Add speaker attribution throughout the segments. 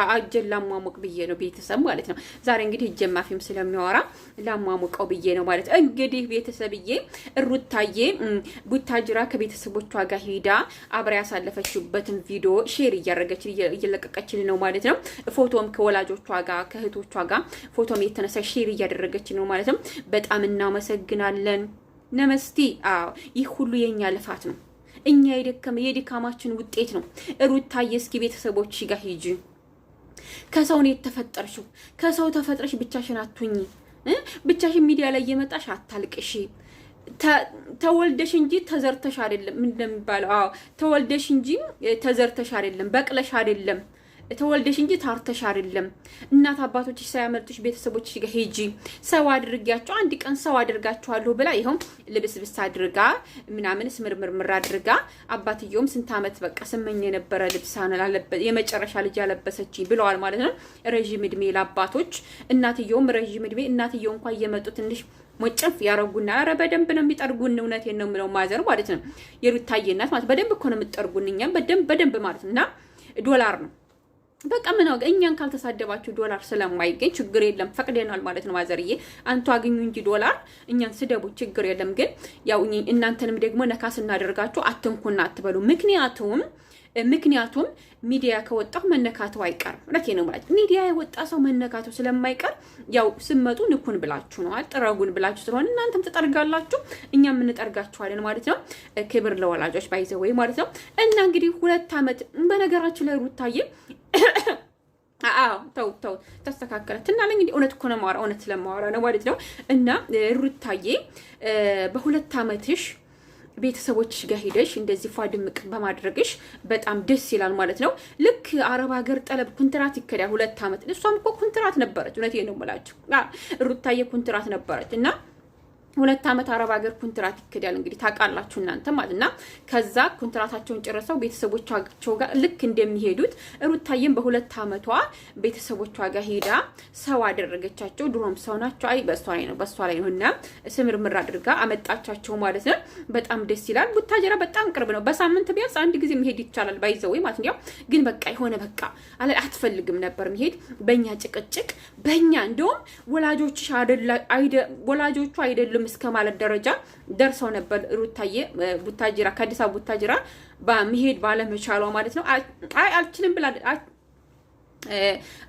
Speaker 1: አጀል ላሟሙቅ ብዬ ነው ቤተሰብ ማለት ነው። ዛሬ እንግዲህ እጀማፊም ስለሚያወራ ላሟሙቀው ብዬ ነው ማለት እንግዲህ ቤተሰብዬ። ሩታዬ ቡታጅራ ከቤተሰቦቿ ጋር ሄዳ አብራ ያሳለፈችበትን ቪዲዮ ሼር እየለቀቀችልን ነው ማለት ነው። ፎቶም ከወላጆቿ ጋር ከእህቶቿ ጋር ፎቶም የተነሳ ሼር እያደረገች ነው ማለት ነው። በጣም እናመሰግናለን። ነመስቲ። ይህ ሁሉ የኛ ልፋት ነው። እኛ የድካማችን ውጤት ነው። ሩታዬ እስኪ ቤተሰቦች ጋር ሂጂ። ከሰው ነው የተፈጠርሽው። ከሰው ተፈጥረሽ ብቻሽን አትሁኚ። ብቻሽን ሚዲያ ላይ እየመጣሽ አታልቅሺ። ተወልደሽ እንጂ ተዘርተሽ አይደለም እንደሚባለው። ተወልደሽ እንጂ ተዘርተሽ አይደለም፣ በቅለሽ አይደለም። ተወልደሽ እንጂ ታርተሽ አይደለም። እናት አባቶችሽ ሳያመልጡሽ ቤተሰቦችሽ ጋር ሂጂ። ሰው አድርጋቸው አንድ ቀን ሰው አድርጋቸዋለሁ ብላ ይኸው ልብስብስ አድርጋ ምናምንስ ምርምር አድርጋ አባትየውም ስንት አመት በቃ ስመኝ የነበረ ልብስ የመጨረሻ ልጅ ያለበሰች ብለዋል ማለት ነው። ረጅም እድሜ ለአባቶች፣ እናትየውም ረጅም እድሜ። እናትየው እንኳን እየመጡ ትንሽ ሞጨፍ ያረጉና አረ በደንብ ነው የሚጠርጉን። እውነቴን ነው የምለው ማዘር ማለት ነው። የሩታዬ እናት ማለት በደንብ እኮ ነው የምትጠርጉን። እኛም በደንብ ማለት እና ዶላር ነው በቃ ምን ነው እኛን ካልተሳደባችሁ ዶላር ስለማይገኝ ችግር የለም ፈቅደናል ማለት ነው። ማዘርዬ አንቱ አግኙ እንጂ ዶላር እኛን ስደቡ ችግር የለም። ግን ያው እናንተንም ደግሞ ነካስ እናደርጋችሁ አትንኩና አትበሉ። ምክንያቱም ሚዲያ ከወጣው መነካቱ አይቀርም። እውነቴ ነው ማለት ሚዲያ የወጣ ሰው መነካቱ ስለማይቀር ያው ስመጡ ንኩን ብላችሁ ነው አጥራጉን ብላችሁ ስለሆነ እናንተም ትጠርጋላችሁ እኛም እንጠርጋችኋለን ማለት ነው። ክብር ለወላጆች ባይዘው ማለት ነው። እና እንግዲህ 2 አመት በነገራችሁ ላይ ሩታዬ ተው ተስተካከለ ትናለኝ። እንግዲህ እውነት እኮ ነው የማወራው፣ እውነት ስለማወራ ነው ማለት ነው። እና ሩታዬ በ2 አመትሽ ቤተሰቦችሽ ጋር ሄደሽ እንደዚህ ፏድምቅ በማድረግሽ በጣም ደስ ይላል ማለት ነው። ልክ አረብ ሀገር ጠለብ ኩንትራት ይከዳል 2 አመት። እሷም እኮ ኩንትራት ነበረች። እውነቴን ነው የምላችሁ ሩታዬ ኩንትራት ነበረች እና 2 አመት አረብ ሀገር ኩንትራት ይከዳል። እንግዲህ ታውቃላችሁ እናንተ ማለትና ከዛ ኩንትራታቸውን ጨርሰው ቤተሰቦቻቸው ጋር ልክ እንደሚሄዱት ሩታዬም በ2 አመቷ ቤተሰቦቿ ጋር ሄዳ ሰው አደረገቻቸው። ድሮም ሰው ናቸው። አይ በሷ ላይ ነውና ስምርምር አድርጋ አመጣቻቸው ማለት ነው። በጣም ደስ ይላል። ቡታጀራ በጣም ቅርብ ነው። በሳምንት ቢያንስ አንድ ጊዜ መሄድ ይቻላል ባይዘው ማለት ነው። ግን በቃ የሆነ በቃ አትፈልግም ነበር መሄድ በእኛ ጭቅጭቅ በእኛ እንደውም ወላጆቹ አይደሉም እስከ ማለት ደረጃ ደርሰው ነበር። ሩታዬ ቡታጅራ ከአዲስ አበባ ቡታጅራ በመሄድ ባለመቻሏ ማለት ነው። አይ አልችልም ብላ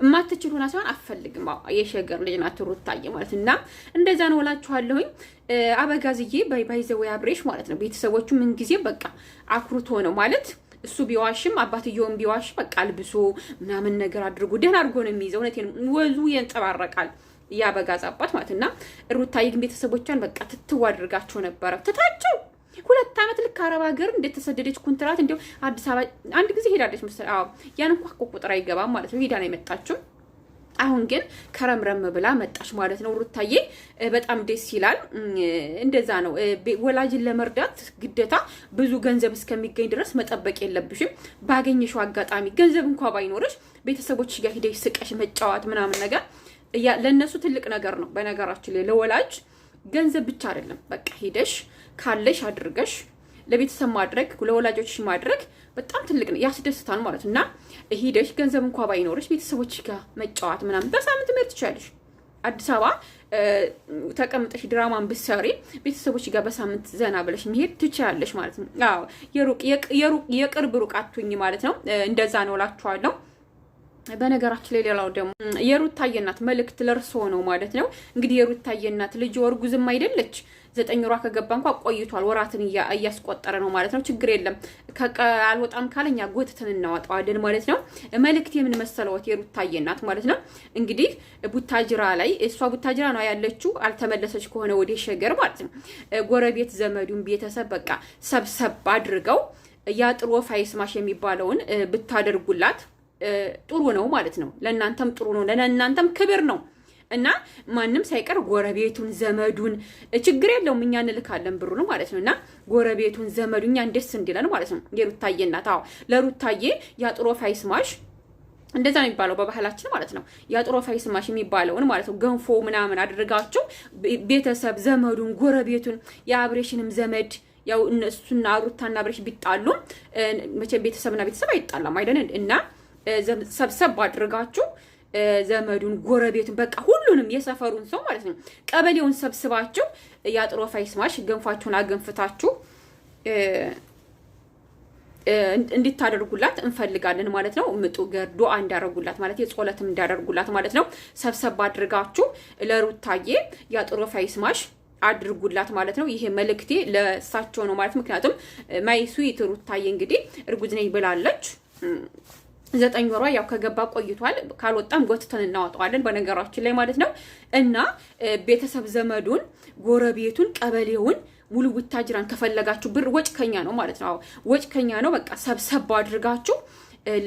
Speaker 1: እማትችል ሆና ሳይሆን አትፈልግም። የሸገር ልጅ ናት ሩታዬ ማለት እና እንደዛ ነው እላችኋለሁኝ። አበጋዝዬ ባይዘው አብሬሽ ማለት ነው። ቤተሰቦቹ ምን ጊዜ በቃ አኩርቶ ነው ማለት እሱ ቢዋሽም አባትየውም ቢዋሽ በቃ አልብሶ ምናምን ነገር አድርጎ ደህና አድርጎ ነው የሚይዘው። እውነቴን ወዙ ያንጸባረቃል ያበጋዝ አባት ማለት እና ሩታዬ ግን ቤተሰቦቿን በቃ ትትው አድርጋቸው ነበረ። ትታቸው 2 አመት ልክ አረብ ሀገር እንደተሰደደች ኩንትራት እንደው አዲስ አበባ አንድ ጊዜ ሄዳለች መሰለኝ። ያን እንኳን ቁጥር አይገባም ማለት ነው። ሄዳ ነው የመጣችው። አሁን ግን ከረምረም ብላ መጣች ማለት ነው። ሩታዬ በጣም ደስ ይላል። እንደዛ ነው። ወላጅን ለመርዳት ግዴታ ብዙ ገንዘብ እስከሚገኝ ድረስ መጠበቅ የለብሽም። ባገኘሽው አጋጣሚ ገንዘብ እንኳን ባይኖርሽ ቤተሰቦች ጋር ሄደሽ ስቀሽ መጫወት ምናምን ነገር ለነሱ ትልቅ ነገር ነው። በነገራችን ላይ ለወላጅ ገንዘብ ብቻ አይደለም። በቃ ሄደሽ ካለሽ አድርገሽ ለቤተሰብ ማድረግ ለወላጆች ማድረግ በጣም ትልቅ ነው፣ ያስደስታል ማለት እና ሄደሽ ገንዘብ እንኳን ባይኖርሽ ቤተሰቦች ጋር መጫወት ምናምን በሳምንት መሄድ ትችያለሽ። አዲስ አበባ ተቀምጠሽ ድራማን ብትሰሪ ቤተሰቦች ጋር በሳምንት ዘና ብለሽ መሄድ ትችያለሽ ማለት ነው። የቅርብ ሩቅ አትሁኝ ማለት ነው። እንደዛ ነው እላችኋለሁ። በነገራችን ላይ ሌላው ደግሞ የሩታዬ እናት መልእክት ለርሶ ነው ማለት ነው። እንግዲህ የሩታዬ እናት ልጅ ወርጉዝም አይደለች 9 ወሯ ከገባ እንኳን ቆይቷል። ወራትን እያስቆጠረ ነው ማለት ነው። ችግር የለም አልወጣም ካለኛ ጎትተን እናወጣዋለን ማለት ነው። መልእክት የምን መሰለዎት የሩታዬ እናት ማለት ነው። እንግዲህ ቡታጅራ ላይ እሷ ቡታጅራ ነው ያለችው። አልተመለሰች ከሆነ ወደ ሸገር ማለት ነው። ጎረቤት ዘመዱን ቤተሰብ በቃ ሰብሰብ አድርገው ያጥሮ ፋይስማሽ የሚባለውን ብታደርጉላት ጥሩ ነው ማለት ነው። ለእናንተም ጥሩ ነው፣ ለእናንተም ክብር ነው እና ማንም ሳይቀር ጎረቤቱን ዘመዱን ችግር የለውም እኛ እንልካለን ብሩን ማለት ነው። እና ጎረቤቱን ዘመዱ እኛን ደስ እንዲለን ማለት ነው። የሩታዬ እናት ለሩታዬ ያጥሮ ፋይስማሽ እንደዛ ነው የሚባለው በባህላችን ማለት ነው። ያጥሮ ፋይስማሽ የሚባለውን ማለት ነው ገንፎ ምናምን አድርጋችሁ ቤተሰብ ዘመዱን ጎረቤቱን የአብሬሽንም ዘመድ ያው እነሱና ሩታና አብሬሽ ቢጣሉ መቼም ቤተሰብና ቤተሰብ አይጣላም አይደል? እና ሰብሰብ አድርጋችሁ ዘመዱን ጎረቤቱን በቃ ሁሉንም የሰፈሩን ሰው ማለት ነው ቀበሌውን ሰብስባችሁ ያጥሮ ፋይስማሽ ገንፋችሁን አገንፍታችሁ እንድታደርጉላት እንፈልጋለን ማለት ነው። ምጡ ገር ዱአ እንዳደርጉላት ማለት የጾለትም እንዳደርጉላት ማለት ነው። ሰብሰብ አድርጋችሁ ለሩታዬ ያጥሮ ፋይስማሽ አድርጉላት ማለት ነው። ይሄ መልእክቴ ለሳቸው ነው ማለት ምክንያቱም ማይስዊት ሩታዬ እንግዲህ እርጉዝ ነኝ ብላለች። 9 ወሯ ያው ከገባ ቆይቷል። ካልወጣም ጎትተን እናወጣዋለን በነገራችን ላይ ማለት ነው። እና ቤተሰብ ዘመዱን ጎረቤቱን ቀበሌውን ሙሉ ውታጅራን ከፈለጋችሁ ብር ወጭ ከኛ ነው ማለት ነው። ወጭ ከኛ ነው። በቃ ሰብሰብ አድርጋችሁ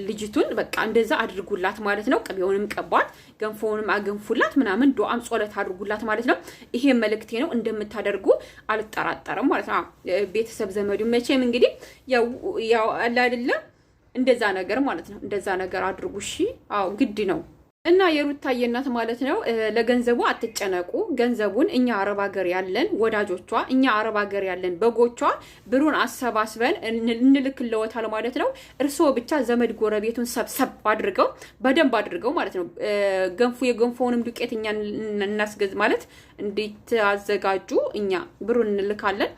Speaker 1: ልጅቱን በቃ እንደዛ አድርጉላት ማለት ነው። ቅቤውንም ቀቧት፣ ገንፎውንም አገንፉላት ምናምን ዱአም ጾለት አድርጉላት ማለት ነው። ይሄ መልእክቴ ነው። እንደምታደርጉ አልጠራጠርም ማለት ነው። ቤተሰብ ዘመዱን መቼም እንግዲህ ያው አለ አይደለም እንደዛ ነገር ማለት ነው። እንደዛ ነገር አድርጉ እሺ። አዎ ግድ ነው። እና የሩታዬ እናት ማለት ነው ለገንዘቡ አትጨነቁ። ገንዘቡን እኛ አረብ ሀገር ያለን ወዳጆቿ፣ እኛ አረብ ሀገር ያለን በጎቿ ብሩን አሰባስበን እንልክልዎታል ማለት ነው። እርስዎ ብቻ ዘመድ ጎረቤቱን ሰብሰብ አድርገው በደንብ አድርገው ማለት ነው የገንፎውንም ዱቄት እኛ እናስገዝ ማለት እንድታዘጋጁ እኛ ብሩን እንልካለን።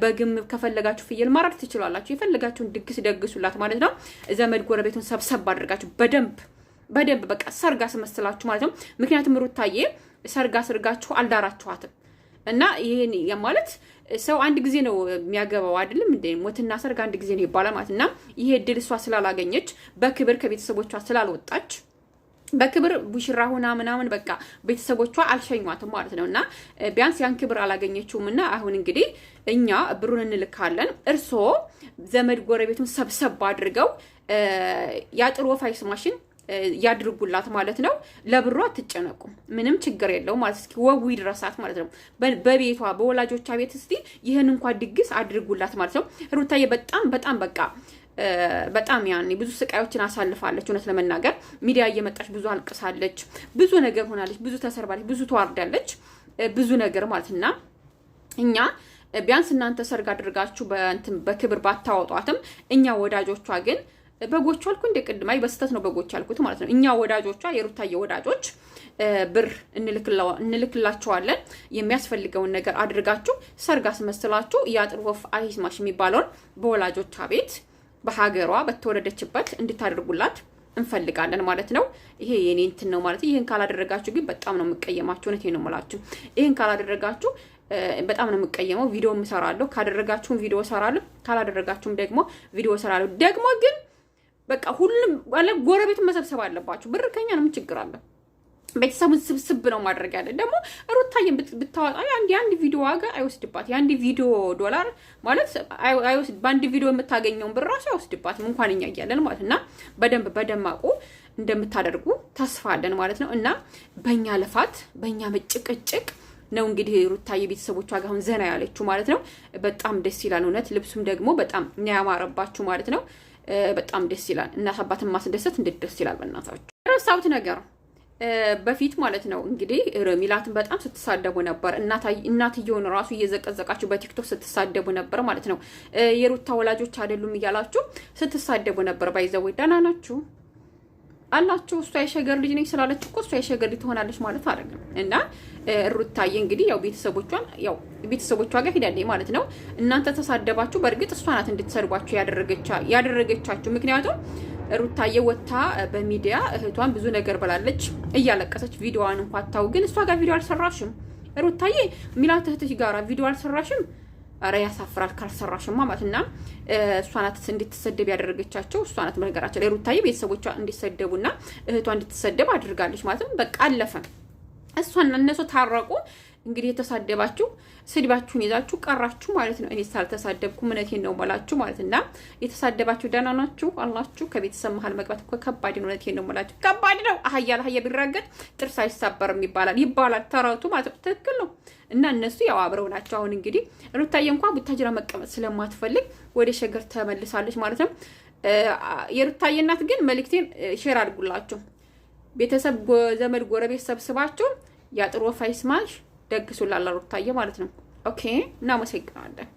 Speaker 1: በግም ከፈለጋችሁ ፍየል ማረድ ትችላላችሁ። የፈለጋችሁን ድግስ ደግሱላት ማለት ነው። ዘመድ ጎረቤቱን ሰብሰብ አድርጋችሁ በደንብ በቃ ሰርጋ አስመስላችሁ ማለት ነው። ምክንያቱም ሩታዬ ሰርጋችሁ አልዳራችኋትም እና ይሄን ማለት ሰው አንድ ጊዜ ነው የሚያገባው አይደለም እንዴ? ሞትና ሰርግ አንድ ጊዜ ነው ይባላል ማለት እና ይሄ እድል እሷ ስላላገኘች በክብር ከቤተሰቦቿ ስላልወጣች በክብር ቡሽራ ሆና ምናምን በቃ ቤተሰቦቿ አልሸኟትም ማለት ነው። እና ቢያንስ ያን ክብር አላገኘችውም እና አሁን እንግዲህ እኛ ብሩን እንልካለን። እርሶ ዘመድ ጎረቤቱን ሰብሰብ አድርገው ያጥሮ ፋይስማሽን ያድርጉላት ማለት ነው። ለብሩ አትጨነቁ፣ ምንም ችግር የለው ማለት እስኪ ወጉ ይድረሳት ማለት ነው። በቤቷ በወላጆቿ ቤት እስቲ ይሄን እንኳን ድግስ አድርጉላት ማለት ነው። ሩታዬ በጣም በቃ በጣም ያኔ ብዙ ስቃዮችን አሳልፋለች። እውነት ለመናገር ሚዲያ እየመጣች ብዙ አልቅሳለች፣ ብዙ ነገር ሆናለች፣ ብዙ ተሰርባለች፣ ብዙ ተዋርዳለች፣ ብዙ ነገር ማለትና እኛ ቢያንስ እናንተ ሰርግ አድርጋችሁ በክብር ባታወጧትም እኛ ወዳጆቿ ግን በጎቹ አልኩ እንደ ቅድማይ በስተት ነው በጎቹ አልኩት ማለት ነው። እኛ ወዳጆቿ የሩታዬ ወዳጆች ብር እንልክላቸዋለን። የሚያስፈልገውን ነገር አድርጋችሁ ሰርግ አስመስላችሁ ያጥር ወፍ አይስማሽ የሚባለውን በወላጆቿ ቤት በሀገሯ በተወለደችበት እንድታደርጉላት እንፈልጋለን ማለት ነው። ይሄ የኔ እንትን ነው ማለት። ይሄን ካላደረጋችሁ ግን በጣም ነው የምቀየማችሁ። እውነቴን ነው የምላችሁ። ይሄን ካላደረጋችሁ በጣም ነው የምቀየመው። ቪዲዮ እሰራለሁ። ካደረጋችሁም ቪዲዮ እሰራለሁ፣ ካላደረጋችሁም ደግሞ ቪዲዮ እሰራለሁ። ደግሞ ግን በቃ ሁሉም ጎረቤቱን መሰብሰብ አለባችሁ። ብር ከኛ ነው፣ ምን ችግር አለ? ቤተሰቡን ስብስብ ነው ማድረግ ያለ። ደግሞ ሩታዬን ብታወጣ የአንድ ቪዲዮ ዋጋ አይወስድባት። የአንድ ቪዲዮ ዶላር ማለት አይወስድ። በአንድ ቪዲዮ የምታገኘውን ብር ራሱ አይወስድባትም እንኳን እኛ እያለን ማለት እና በደንብ በደማቁ እንደምታደርጉ ተስፋ አለን ማለት ነው። እና በእኛ ልፋት በእኛ መጭቅጭቅ ነው እንግዲህ ሩታዬ ቤተሰቦቿ ጋር አሁን ዘና ያለችው ማለት ነው። በጣም ደስ ይላል እውነት። ልብሱም ደግሞ በጣም ያማረባችሁ ማለት ነው። በጣም ደስ ይላል። እናት አባትን ማስደሰት እንዴት ደስ ይላል። በእናታችሁ ረሳሁት ነገር በፊት ማለት ነው እንግዲህ ሚላትን በጣም ስትሳደቡ ነበር። እናትየውን ራሱ እየዘቀዘቃችሁ በቲክቶክ ስትሳደቡ ነበር ማለት ነው። የሩታ ወላጆች አይደሉም እያላችሁ ስትሳደቡ ነበር። ባይዘው ደህና ናችሁ አላችሁ። እሷ የሸገር ልጅ ነኝ ስላለች እኮ እሷ የሸገር ልጅ ትሆናለች ማለት አይደለም። እና ሩታዬ እንግዲህ ያው ቤተሰቦቿ ጋር ሄዳለች ማለት ነው። እናንተ ተሳደባችሁ። በእርግጥ እሷ ናት እንድትሰድቧችሁ ያደረገቻችሁ። ምክንያቱም ሩታዬ ወታ በሚዲያ እህቷን ብዙ ነገር ብላለች እያለቀሰች ቪዲዮዋን እንኳን ታው። ግን እሷ ጋር ቪዲዮ አልሰራሽም ሩታዬ። ሚላት እህትሽ ጋር ቪዲዮ አልሰራሽም። አረ ያሳፍራል ካልሰራሽማ ማለትና እሷ ናት እንድትሰደብ ያደረገቻቸው። እሷ ናት በነገራችን ላይ ሩታዬ ቤተሰቦቿ እንዲሰደቡና እህቷ እንድትሰደብ አድርጋለች ማለት ነው። በቃ አለፈ። እሷና እነሱ ታረቁ። እንግዲህ የተሳደባችሁ ስድባችሁን ይዛችሁ ቀራችሁ ማለት ነው። እኔ ሳልተሳደብኩ እውነቴን ነው የምላችሁ ማለትና የተሳደባችሁ ደህና ናችሁ አላችሁ። ከቤተሰብ መሀል መግባት እኮ ከባድ ነው። እውነቴን ነው የምላችሁ ከባድ ነው። አህያ ለአህያ ቢራገጥ ጥርስ አይሳበርም ይባላል ተረቱ ማለት ነው። ትክክል ነው። እና እነሱ ያው አብረው ናቸው። አሁን እንግዲህ ሩታዬ እንኳን ቡታጅራ መቀመጥ ስለማትፈልግ ወደ ሸገር ተመልሳለች ማለት ነው። የሩታዬ እናት ግን መልእክቴን ሼር አድርጉላችሁ። ቤተሰብ ዘመድ ጎረቤት ሰብስባችሁ ያጥሮ ፋይስማሽ ደግሱላላ ሩታዬ ማለት ነው። ኦኬ እናመሰግናለን።